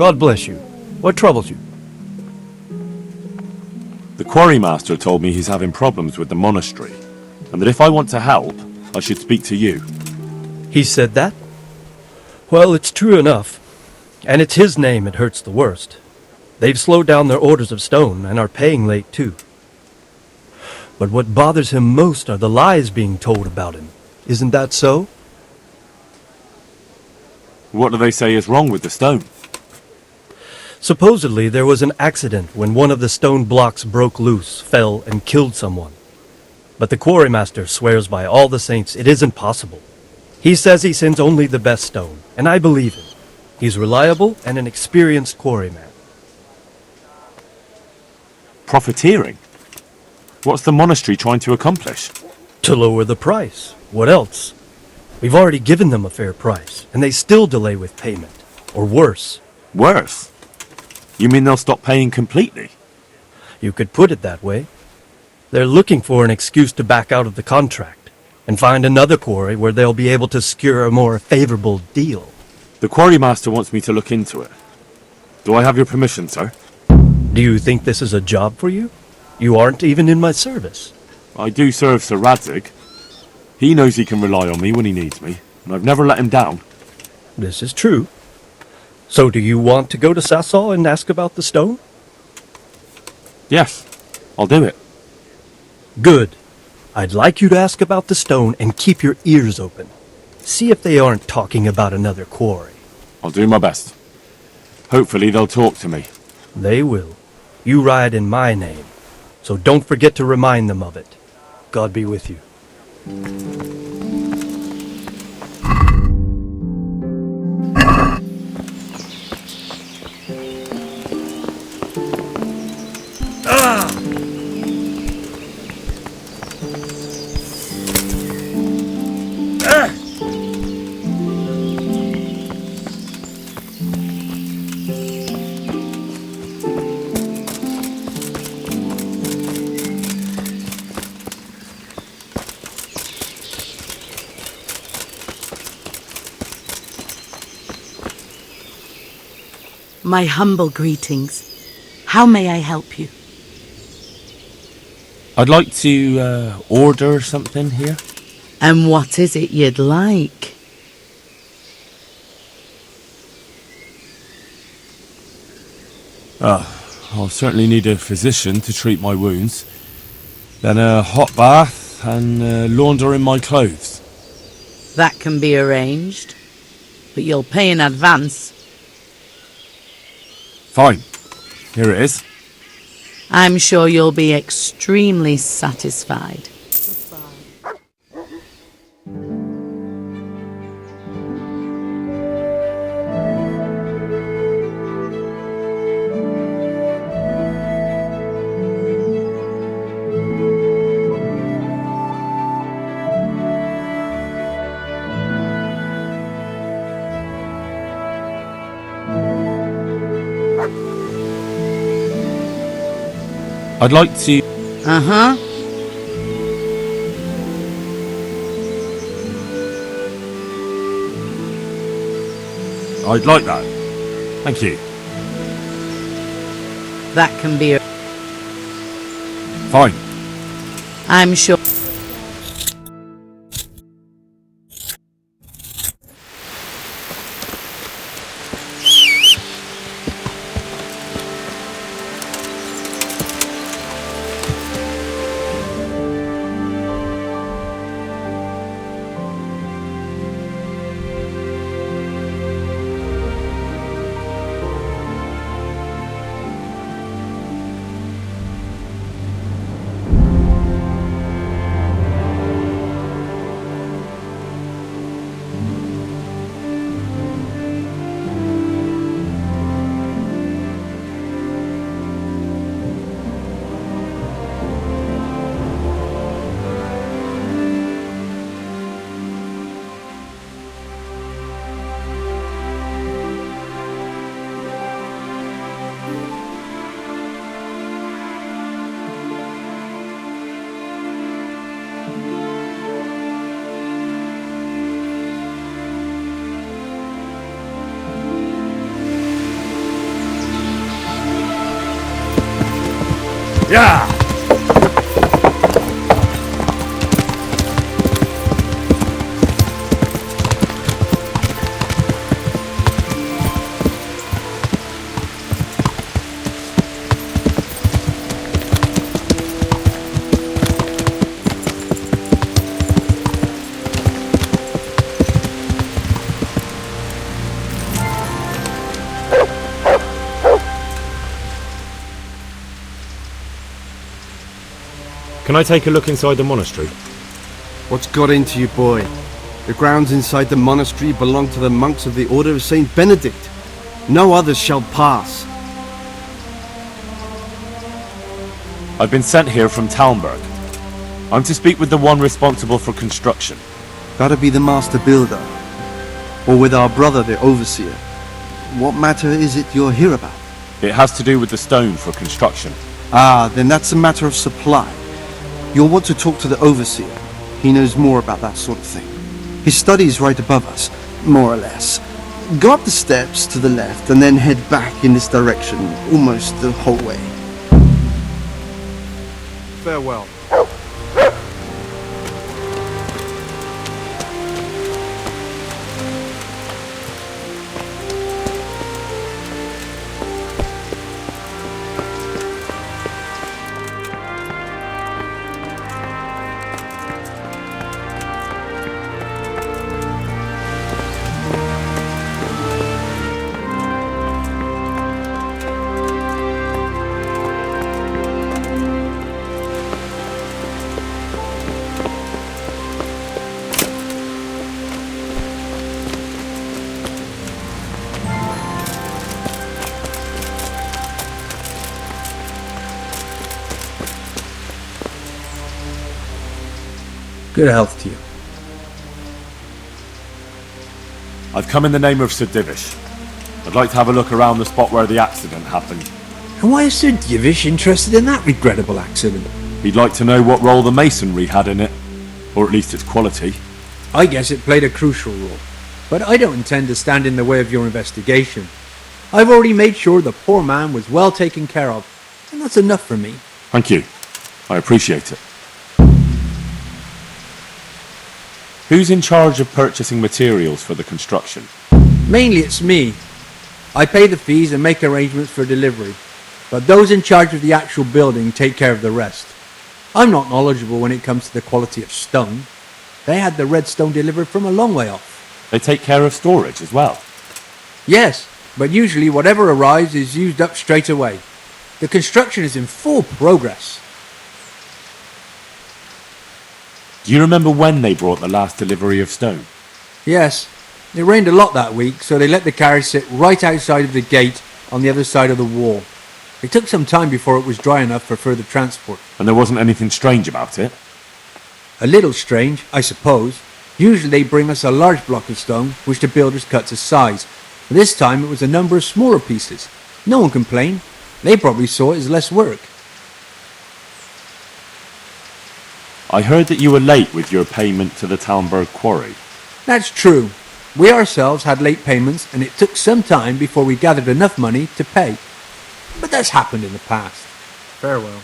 God bless you. What troubles you? The quarrymaster told me he's having problems with the monastery, and that if I want to help, I should speak to you. He said that? Well, it's true enough. And it's his name it hurts the worst. They've slowed down their orders of stone and are paying late too. But what bothers him most are the lies being told about him. Isn't that so? What do they say is wrong with the stone? Supposedly there was an accident when one of the stone blocks broke loose, fell, and killed someone. But the quarrymaster swears by all the saints it isn't possible. He says he sends only the best stone, and I believe him. He's reliable and an experienced quarryman. Profiteering? What's the monastery trying to accomplish? To lower the price. What else? We've already given them a fair price, and they still delay with payment. Or worse. Worse? You mean they'll stop paying completely? You could put it that way. They're looking for an excuse to back out of the contract and find another quarry where they'll be able to secure a more favorable deal. The quarrymaster wants me to look into it. Do I have your permission, sir? Do you think this is a job for you? You aren't even in my service. I do serve Sir Radzig. He knows he can rely on me when he needs me, and I've never let him down. This is true. So do you want to go to Sasol and ask about the stone? Yes, I'll do it. Good. I'd like you to ask about the stone and keep your ears open. See if they aren't talking about another quarry. I'll do my best. Hopefully they'll talk to me. They will. You ride in my name, so don't forget to remind them of it. God be with you. My humble greetings. How may I help you? I'd like to order something here. And what is it you'd like? I'll certainly need a physician to treat my wounds. Then a hot bath and laundering my clothes. That can be arranged, but you'll pay in advance. Fine. Here it is. I'm sure you'll be extremely satisfied. I'd like to... Uh-huh. I'd like that. Thank you. That can be... Fine. I'm sure... Yeah! Can I take a look inside the monastery? What's got into you, boy? The grounds inside the monastery belong to the monks of the Order of Saint Benedict. No others shall pass. I've been sent here from Talmberg. I'm to speak with the one responsible for construction. Gotta be the master builder. Or with our brother, the overseer. What matter is it you're here about? It has to do with the stone for construction. Ah, then that's a matter of supply. You'll want to talk to the overseer. He knows more about that sort of thing. His study is right above us, more or less. Go up the steps to the left and then head back in this direction, almost the whole way. Farewell. Good health to you. I've come in the name of Sir Divish. I'd like to have a look around the spot where the accident happened. And why is Sir Divish interested in that regrettable accident? He'd like to know what role the masonry had in it, or at least its quality. I guess it played a crucial role, but I don't intend to stand in the way of your investigation. I've already made sure the poor man was well taken care of, and that's enough for me. Thank you. I appreciate it. Who's in charge of purchasing materials for the construction? Mainly it's me. I pay the fees and make arrangements for delivery, but those in charge of the actual building take care of the rest. I'm not knowledgeable when it comes to the quality of stone. They had the red stone delivered from a long way off. They take care of storage as well. Yes, but usually whatever arrives is used up straight away. The construction is in full progress. Do you remember when they brought the last delivery of stone? Yes, it rained a lot that week, so they let the carriage sit right outside of the gate on the other side of the wall. It took some time before it was dry enough for further transport. And there wasn't anything strange about it? A little strange, I suppose. Usually they bring us a large block of stone, which the builders cut to size. This time it was a number of smaller pieces. No one complained. They probably saw it as less work. I heard that you were late with your payment to the Talmberg quarry. That's true. We ourselves had late payments, and it took some time before we gathered enough money to pay. But that's happened in the past. Farewell.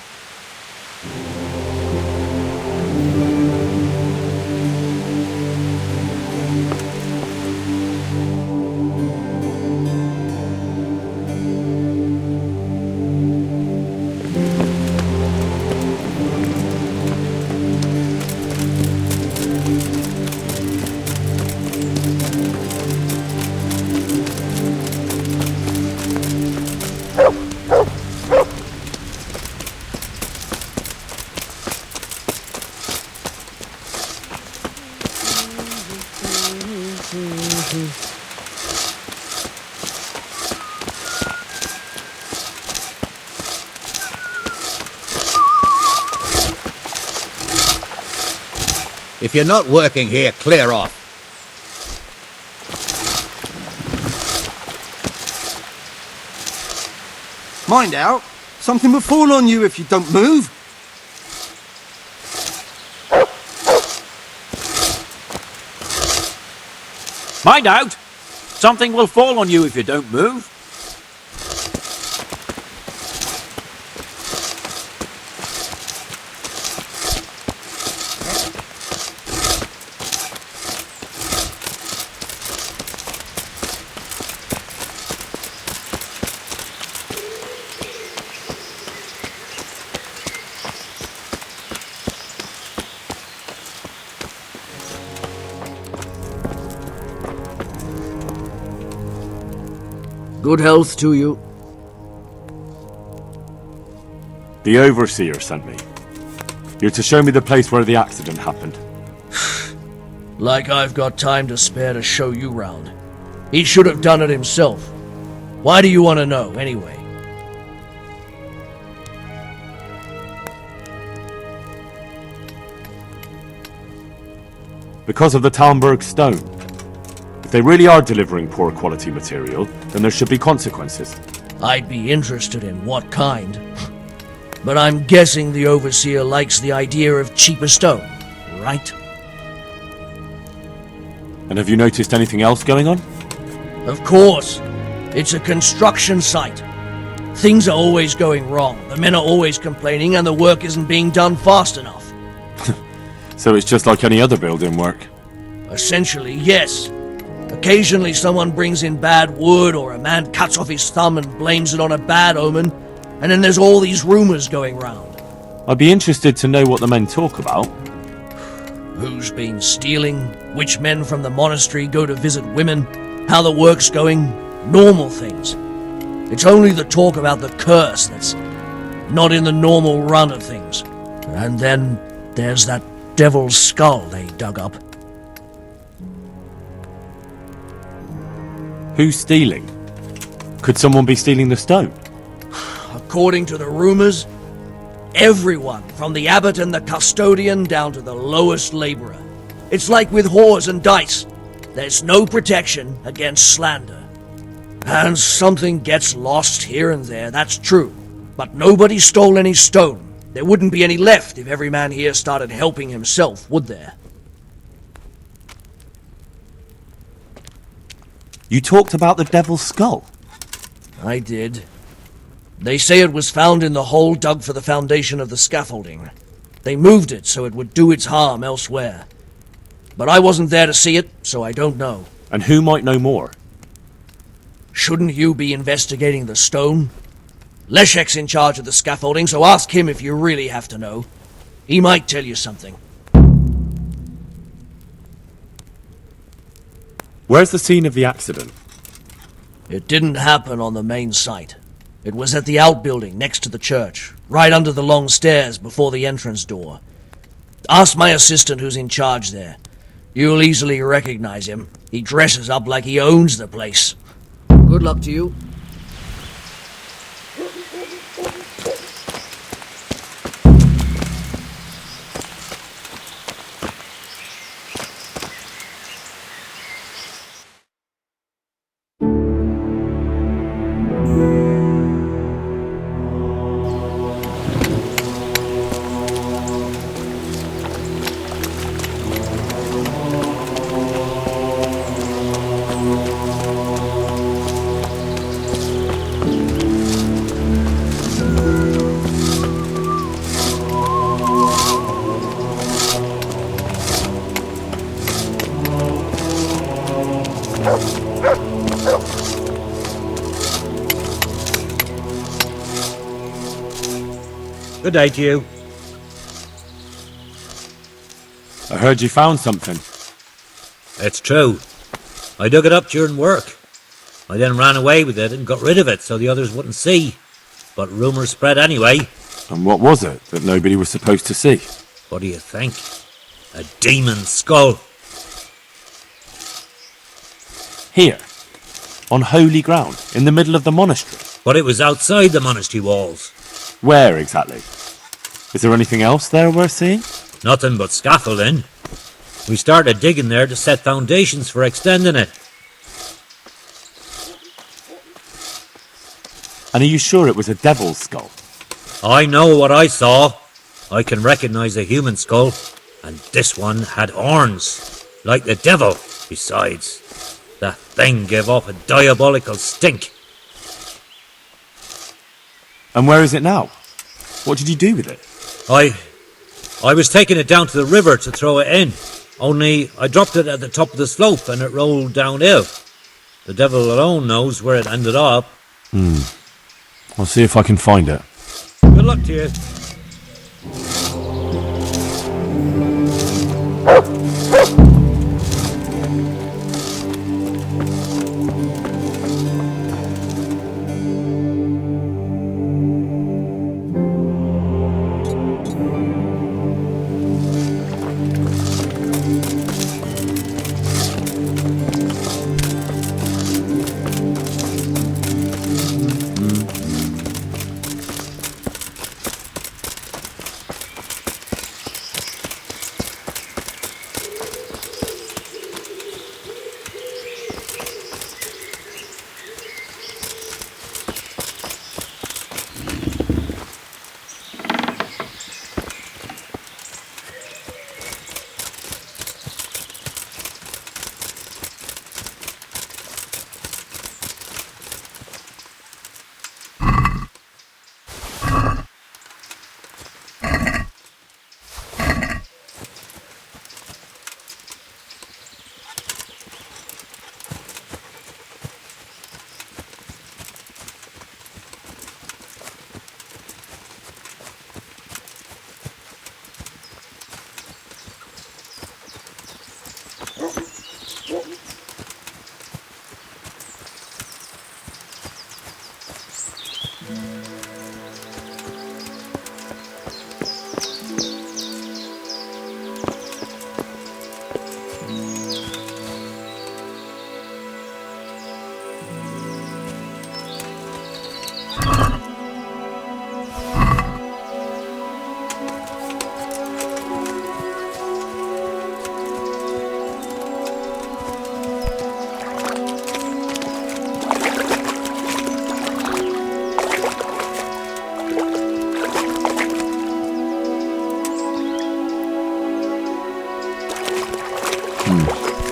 If you're not working here, clear off. Mind out. Something will fall on you if you don't move. Mind out! Something will fall on you if you don't move. Good health to you. The Overseer sent me. You're to show me the place where the accident happened. Like I've got time to spare to show you round. He should have done it himself. Why do you want to know, anyway? Because of the Talmberg stone. If they really are delivering poor quality material, then there should be consequences. I'd be interested in what kind. But I'm guessing the Overseer likes the idea of cheaper stone, right? And have you noticed anything else going on? Of course. It's a construction site. Things are always going wrong. The men are always complaining and the work isn't being done fast enough. So it's just like any other building work? Essentially, yes. Occasionally someone brings in bad wood or a man cuts off his thumb and blames it on a bad omen, and then there's all these rumors going round. I'd be interested to know what the men talk about. Who's been stealing, which men from the monastery go to visit women, how the work's going, normal things. It's only the talk about the curse that's not in the normal run of things. And then there's that devil's skull they dug up. Who's stealing? Could someone be stealing the stone? According to the rumors, Everyone, from the abbot and the custodian down to the lowest labourer. It's like with whores and dice. There's no protection against slander. And something gets lost here and there, that's true. But nobody stole any stone. There wouldn't be any left if every man here started helping himself, would there? You talked about the Devil's Skull. I did. They say it was found in the hole dug for the foundation of the scaffolding. They moved it so it would do its harm elsewhere. But I wasn't there to see it, so I don't know. And who might know more? Shouldn't you be investigating the stone? Leszek's in charge of the scaffolding, so ask him if you really have to know. He might tell you something. Where's the scene of the accident? It didn't happen on the main site. It was at the outbuilding next to the church, right under the long stairs before the entrance door. Ask my assistant who's in charge there. You'll easily recognize him. He dresses up like he owns the place. Good luck to you. Good day to you. I heard you found something. It's true. I dug it up during work. I then ran away with it and got rid of it so the others wouldn't see. But rumours spread anyway. And what was it that nobody was supposed to see? What do you think? A demon skull. Here, on holy ground, in the middle of the monastery. But it was outside the monastery walls. Where exactly? Is there anything else there worth seeing? Nothing but scaffolding. We started digging there to set foundations for extending it. And are you sure it was a devil's skull? I know what I saw. I can recognise a human skull. And this one had horns. Like the devil. Besides, that thing gave off a diabolical stink. And where is it now? What did you do with it? I was taking it down to the river to throw it in. Only I dropped it at the top of the slope and it rolled downhill. The devil alone knows where it ended up. I'll see if I can find it. Good luck to you.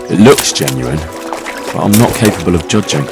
It looks genuine, but I'm not capable of judging.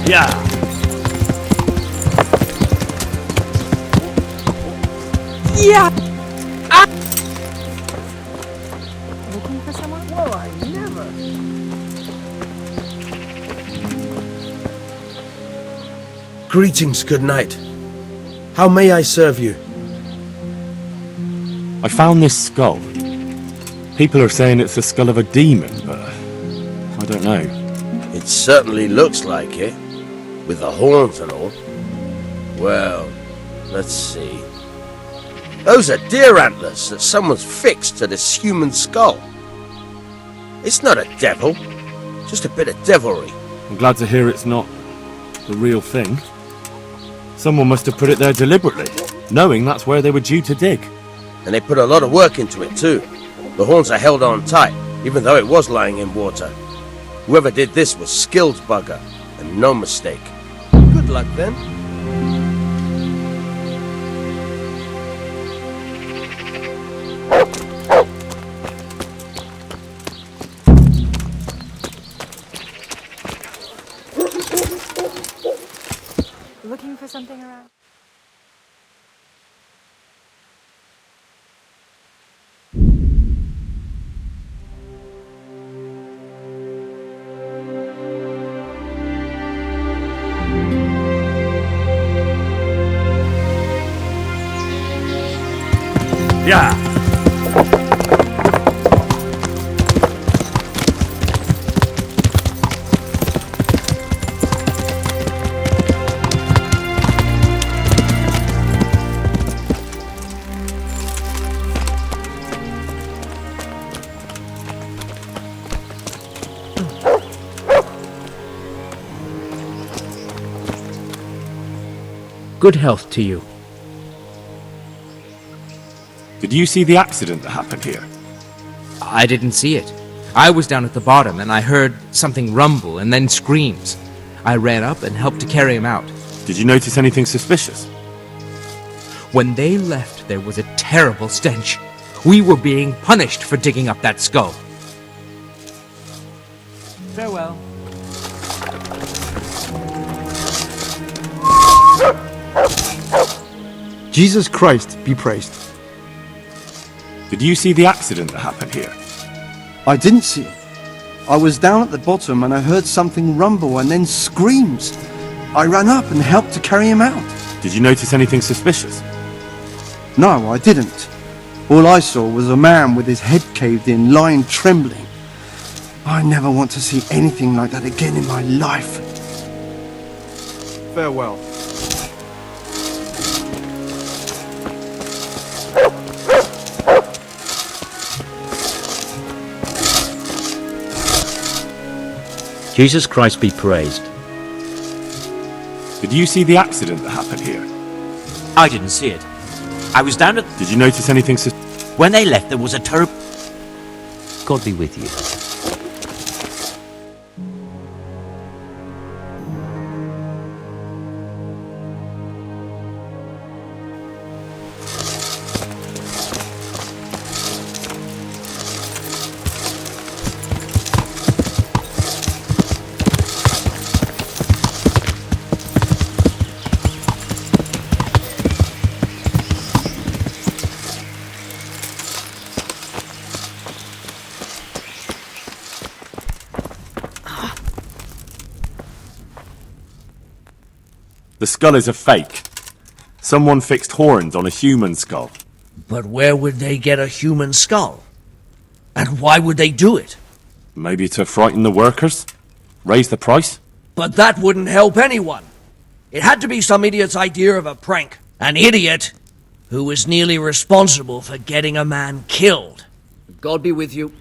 Yeah. Yeah! Looking for someone? Whoa, I never. Greetings, good night. How may I serve you? I found this skull. People are saying it's the skull of a demon, but I don't know. It certainly looks like it, with the horns and all. Well, let's see. Those are deer antlers that someone's fixed to this human skull. It's not a devil, just a bit of devilry. I'm glad to hear it's not the real thing. Someone must have put it there deliberately, knowing that's where they were due to dig. And they put a lot of work into it too. The horns are held on tight, even though it was lying in water. Whoever did this was skilled bugger, and no mistake. Good luck then. Looking for something around? Yeah. Good health to you. Did you see the accident that happened here? I didn't see it. I was down at the bottom and I heard something rumble and then screams. I ran up and helped to carry him out. Did you notice anything suspicious? When they left, there was a terrible stench. We were being punished for digging up that skull. Farewell. Jesus Christ be praised. Did you see the accident that happened here? I didn't see it. I was down at the bottom and I heard something rumble and then screams. I ran up and helped to carry him out. Did you notice anything suspicious? No, I didn't. All I saw was a man with his head caved in, lying trembling. I never want to see anything like that again in my life. Farewell. Jesus Christ be praised. Did you see the accident that happened here? I didn't see it. I was down at... Did you notice anything When they left, there was a God be with you. The skull is a fake. Someone fixed horns on a human skull. But where would they get a human skull? And why would they do it? Maybe to frighten the workers? Raise the price? But that wouldn't help anyone. It had to be some idiot's idea of a prank. An idiot who was nearly responsible for getting a man killed. God be with you.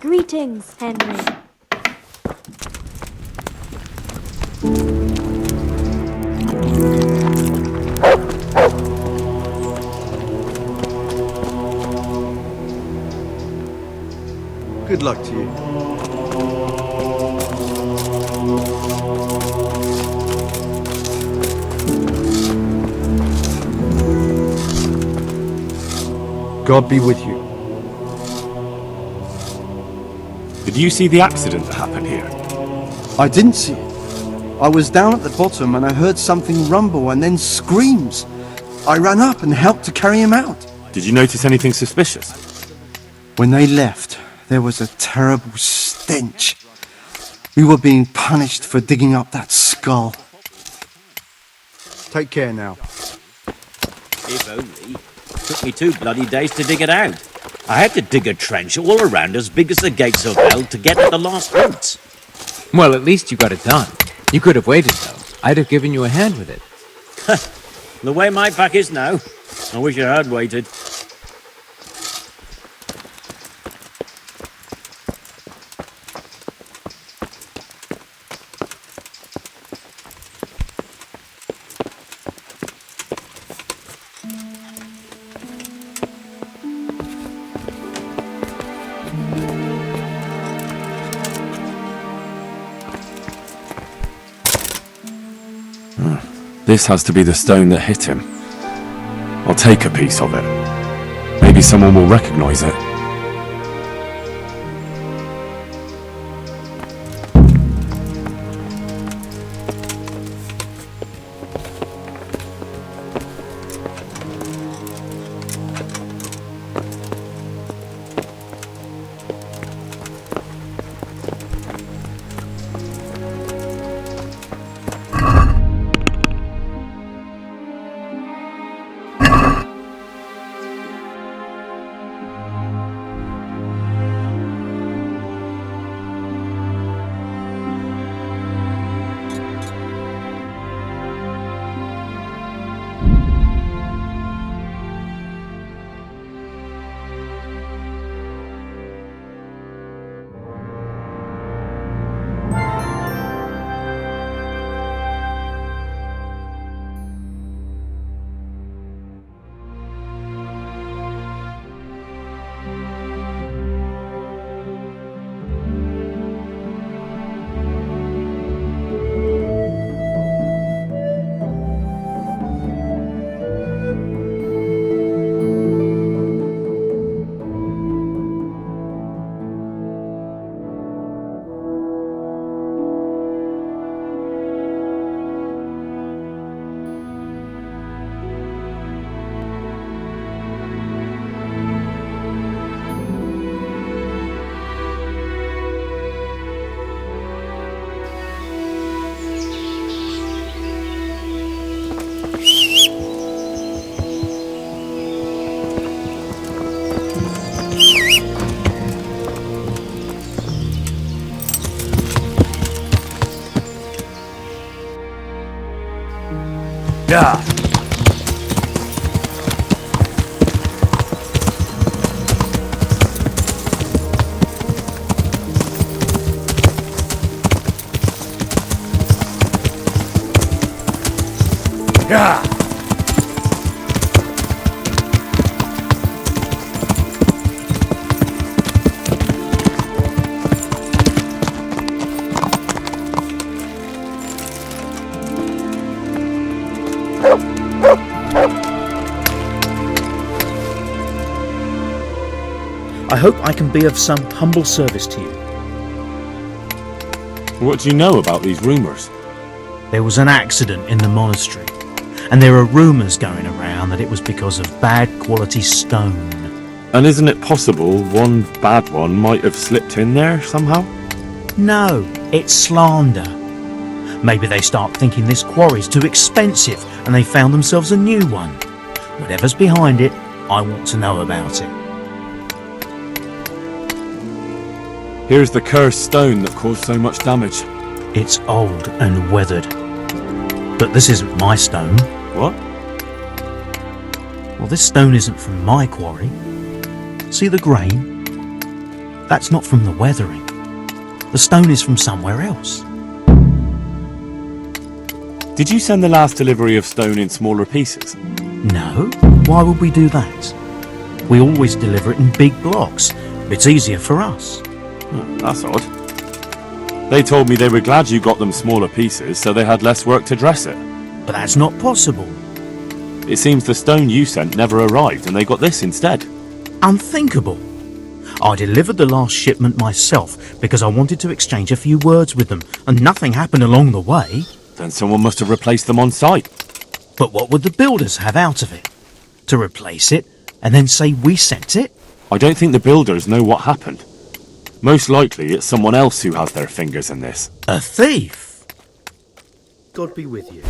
Greetings, Henry. Good luck to you. God be with you. Did you see the accident that happened here? I didn't see it. I was down at the bottom and I heard something rumble and then screams. I ran up and helped to carry him out. Did you notice anything suspicious? When they left, there was a terrible stench. We were being punished for digging up that skull. Take care now. If only. Took me 2 bloody days to dig it out. I had to dig a trench all around as big as the gates of hell to get at the last roots. Well, at least you got it done. You could have waited, though. I'd have given you a hand with it. The way my pack is now, I wish I had waited. This has to be the stone that hit him. I'll take a piece of it. Maybe someone will recognize it. Yeah. Yeah. I hope I can be of some humble service to you. What do you know about these rumours? There was an accident in the monastery, and there are rumours going around that it was because of bad quality stone. And isn't it possible one bad one might have slipped in there somehow? No, it's slander. Maybe they start thinking this quarry's too expensive and they found themselves a new one. Whatever's behind it, I want to know about it. Here's the cursed stone that caused so much damage. It's old and weathered. But this isn't my stone. What? Well, this stone isn't from my quarry. See the grain? That's not from the weathering. The stone is from somewhere else. Did you send the last delivery of stone in smaller pieces? No, why would we do that? We always deliver it in big blocks. It's easier for us. That's odd. They told me they were glad you got them smaller pieces so they had less work to dress it. But that's not possible. It seems the stone you sent never arrived and they got this instead. Unthinkable. I delivered the last shipment myself because I wanted to exchange a few words with them, and nothing happened along the way. Then someone must have replaced them on site. But what would the builders have out of it? To replace it and then say we sent it? I don't think the builders know what happened. Most likely it's someone else who has their fingers in this. A thief? God be with you.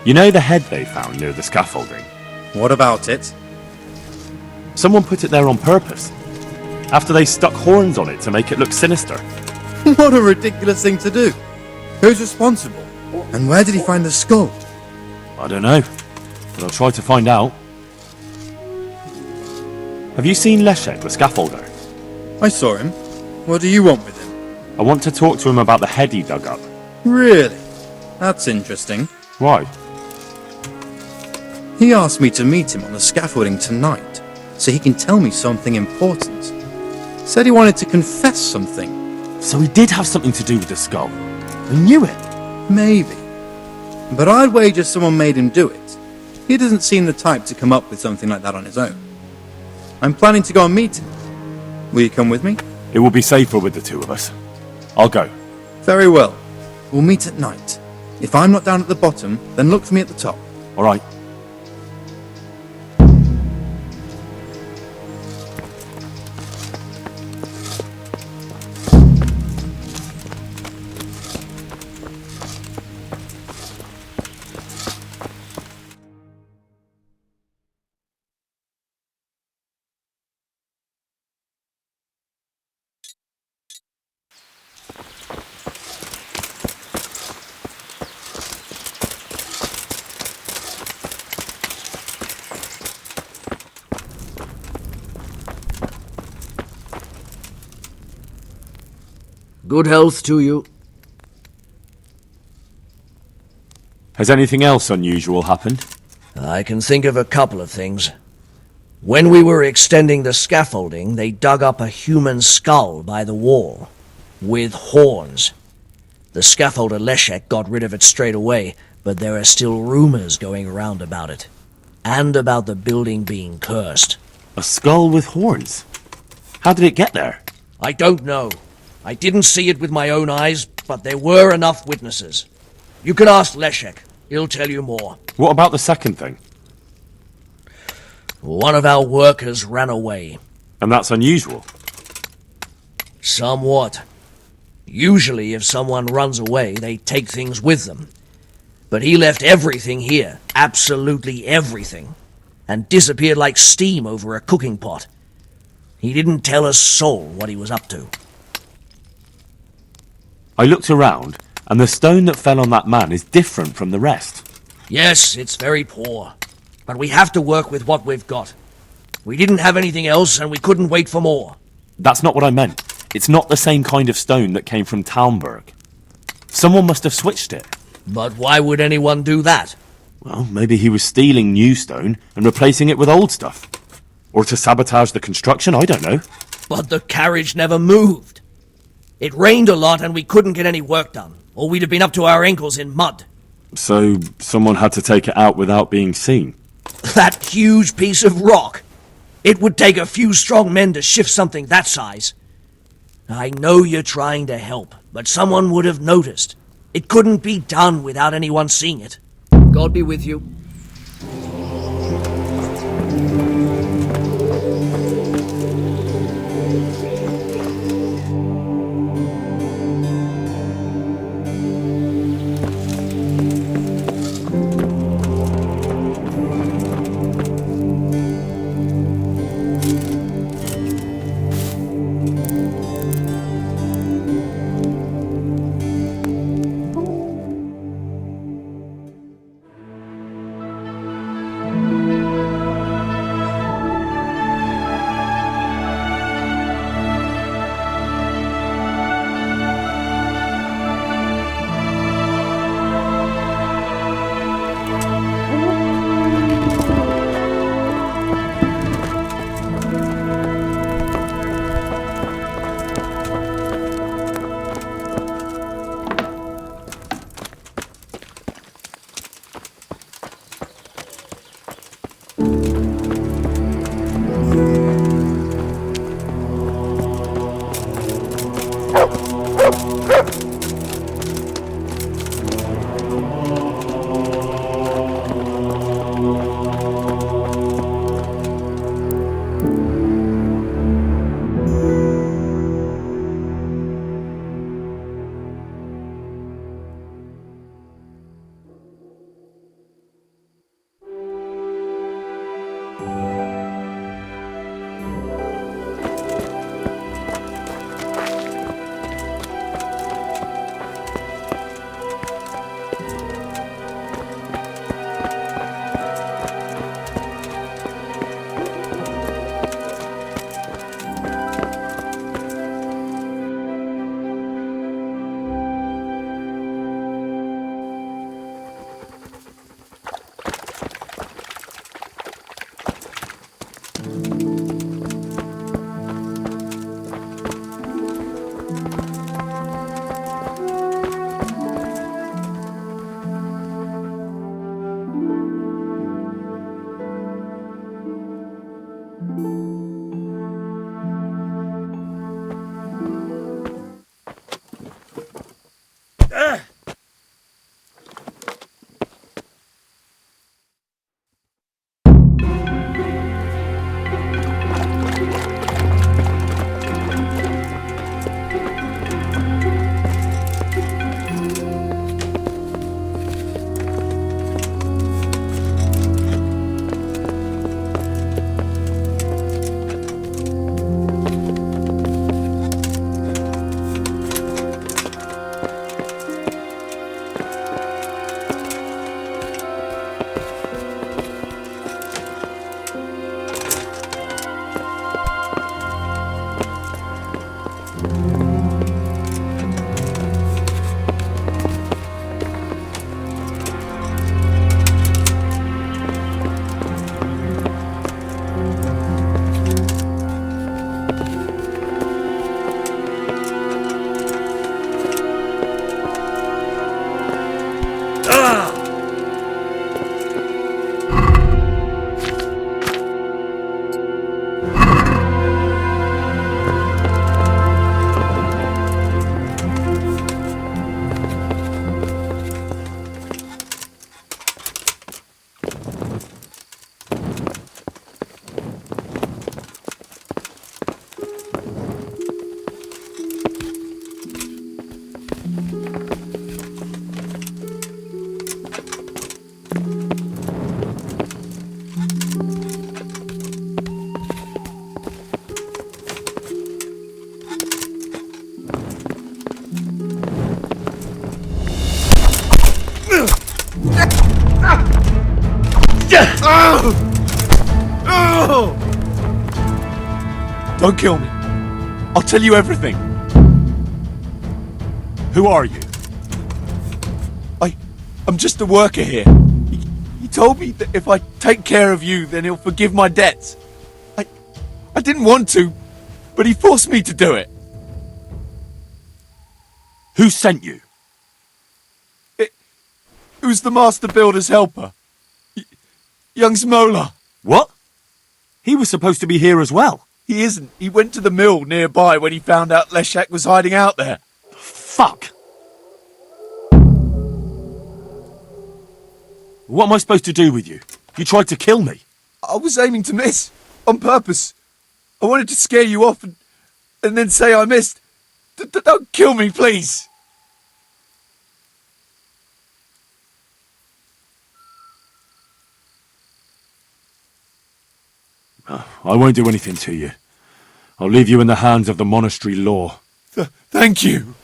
You know the head they found near the scaffolding? What about it? Someone put it there on purpose. After they stuck horns on it to make it look sinister. What a ridiculous thing to do. Who's responsible? And where did he find the skull? I don't know, but I'll try to find out. Have you seen Leszek, the scaffolder? I saw him. What do you want with him? I want to talk to him about the head he dug up. Really? That's interesting. Why? He asked me to meet him on the scaffolding tonight, so he can tell me something important. Said he wanted to confess something. So he did have something to do with the skull. I knew it. Maybe. But I'd wager someone made him do it. He doesn't seem the type to come up with something like that on his own. I'm planning to go and meet him. Will you come with me? It will be safer with the two of us. I'll go. Very well. We'll meet at night. If I'm not down at the bottom, then look for me at the top. All right. Good health to you. Has anything else unusual happened? I can think of a couple of things. When we were extending the scaffolding, they dug up a human skull by the wall, with horns. The scaffolder Leszek got rid of it straight away, but there are still rumors going around about it. And about the building being cursed. A skull with horns? How did it get there? I don't know. I didn't see it with my own eyes, but there were enough witnesses. You can ask Leszek. He'll tell you more. What about the second thing? One of our workers ran away. And that's unusual. Somewhat. Usually, if someone runs away, they take things with them. But he left everything here, absolutely everything, and disappeared like steam over a cooking pot. He didn't tell a soul what he was up to. I looked around, and the stone that fell on that man is different from the rest. Yes, it's very poor, but we have to work with what we've got. We didn't have anything else, and we couldn't wait for more. That's not what I meant. It's not the same kind of stone that came from Talmberg. Someone must have switched it. But why would anyone do that? Well, maybe he was stealing new stone and replacing it with old stuff. Or to sabotage the construction, I don't know. But the carriage never moved. It rained a lot and we couldn't get any work done, or we'd have been up to our ankles in mud. So someone had to take it out without being seen. That huge piece of rock. It would take a few strong men to shift something that size. I know you're trying to help, but someone would have noticed. It couldn't be done without anyone seeing it. God be with you. Don't kill me. I'll tell you everything. Who are you? I'm just a worker here. He told me that if I take care of you, then he'll forgive my debts. I didn't want to, but he forced me to do it. Who sent you? It was the Master Builder's helper. Young Smola. What? He was supposed to be here as well. He isn't. He went to the mill nearby when he found out Leshak was hiding out there. Fuck! What am I supposed to do with you? You tried to kill me. I was aiming to miss. On purpose. I wanted to scare you off and then say I missed. Don't kill me, please. I won't do anything to you. I'll leave you in the hands of the monastery law. Thank you.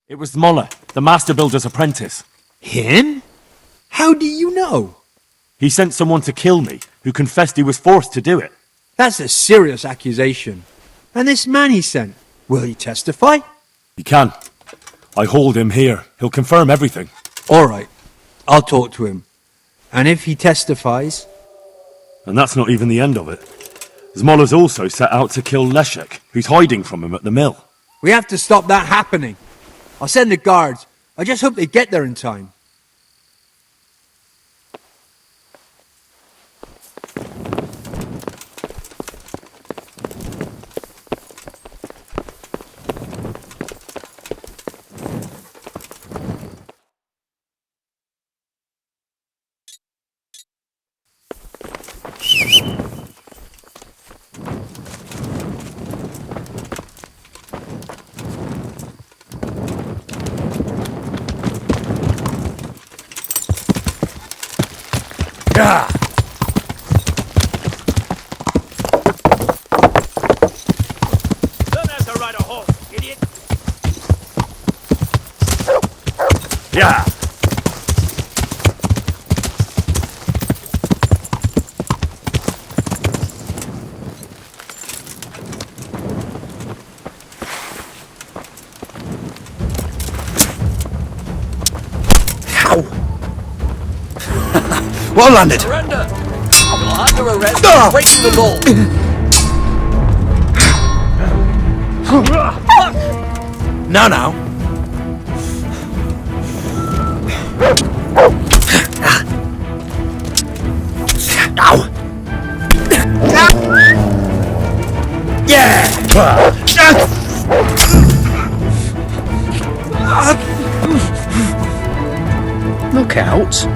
It was Moller, the Master Builder's apprentice. Him? How do you know? He sent someone to kill me, who confessed he was forced to do it. That's a serious accusation. And this man he sent, will he testify? He can. I hold him here. He'll confirm everything. All right. I'll talk to him. And if he testifies... And that's not even the end of it. Zmola's also set out to kill Leshek, who's hiding from him at the mill. We have to stop that happening. I'll send the guards. I just hope they get there in time. Yeah. Learn how to ride a horse, idiot! Yeah. Well landed. Surrender! You're under arrest for breaking the law. Now. Ow. Yeah. Look out.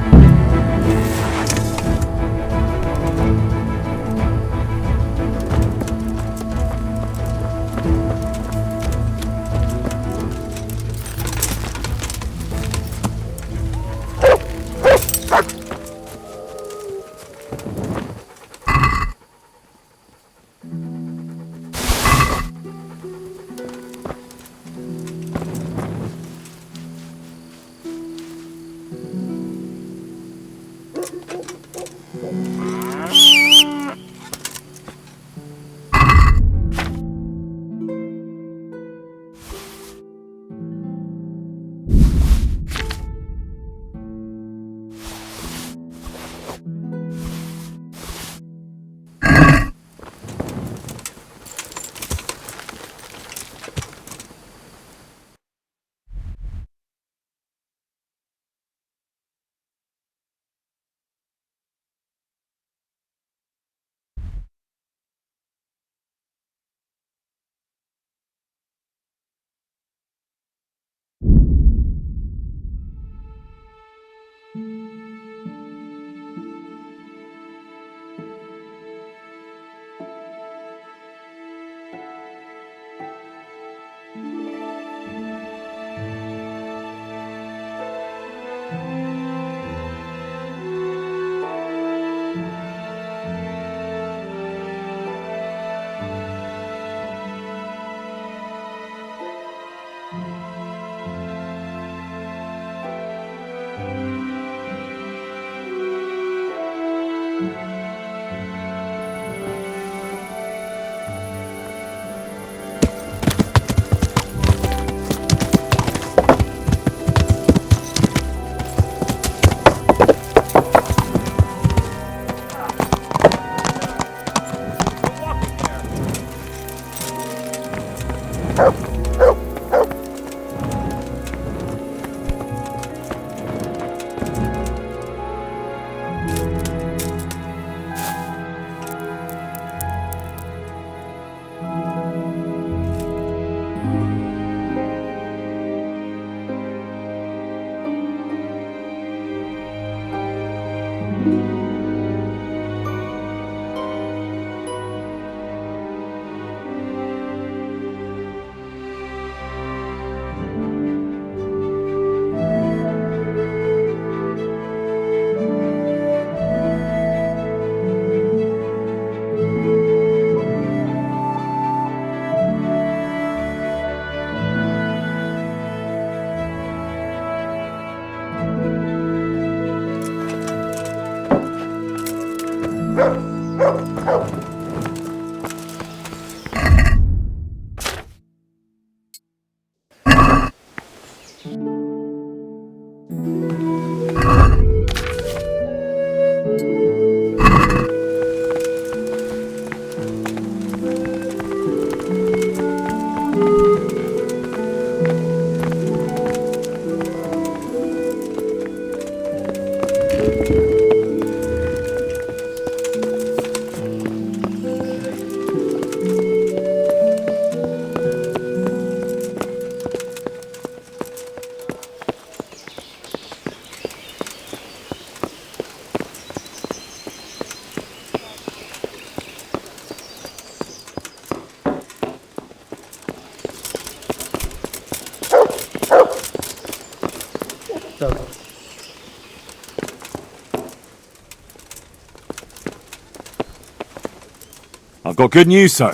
I've got good news, sir.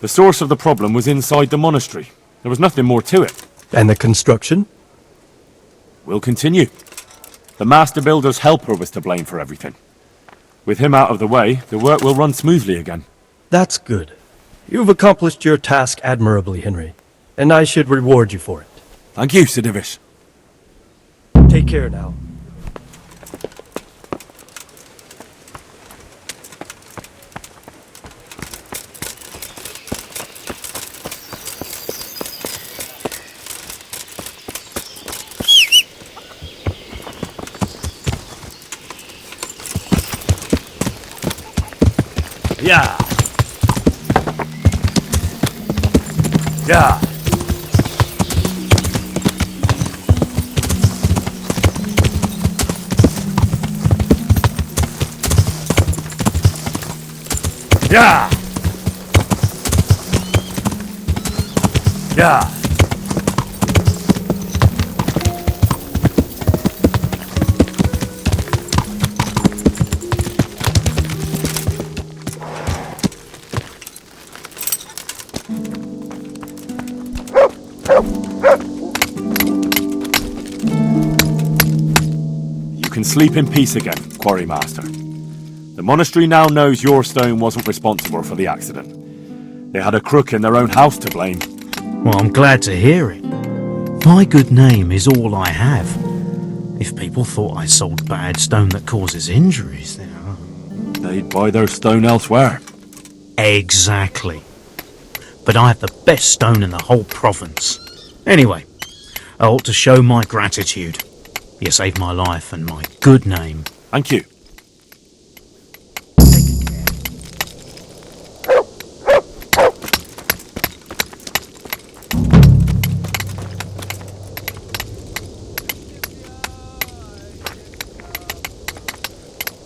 The source of the problem was inside the monastery. There was nothing more to it. And the construction? We'll continue. The master builder's helper was to blame for everything. With him out of the way, the work will run smoothly again. That's good. You've accomplished your task admirably, Henry, and I should reward you for it. Thank you, Sir Divish. Take care now. Yeah. Yeah. Yeah. Yeah. You can sleep in peace again, Quarry Master. The monastery now knows your stone wasn't responsible for the accident. They had a crook in their own house to blame. Well, I'm glad to hear it. My good name is all I have. If people thought I sold bad stone that causes injuries, then... They'd buy their stone elsewhere. Exactly. But I have the best stone in the whole province. Anyway, I ought to show my gratitude. You saved my life and my good name. Thank you.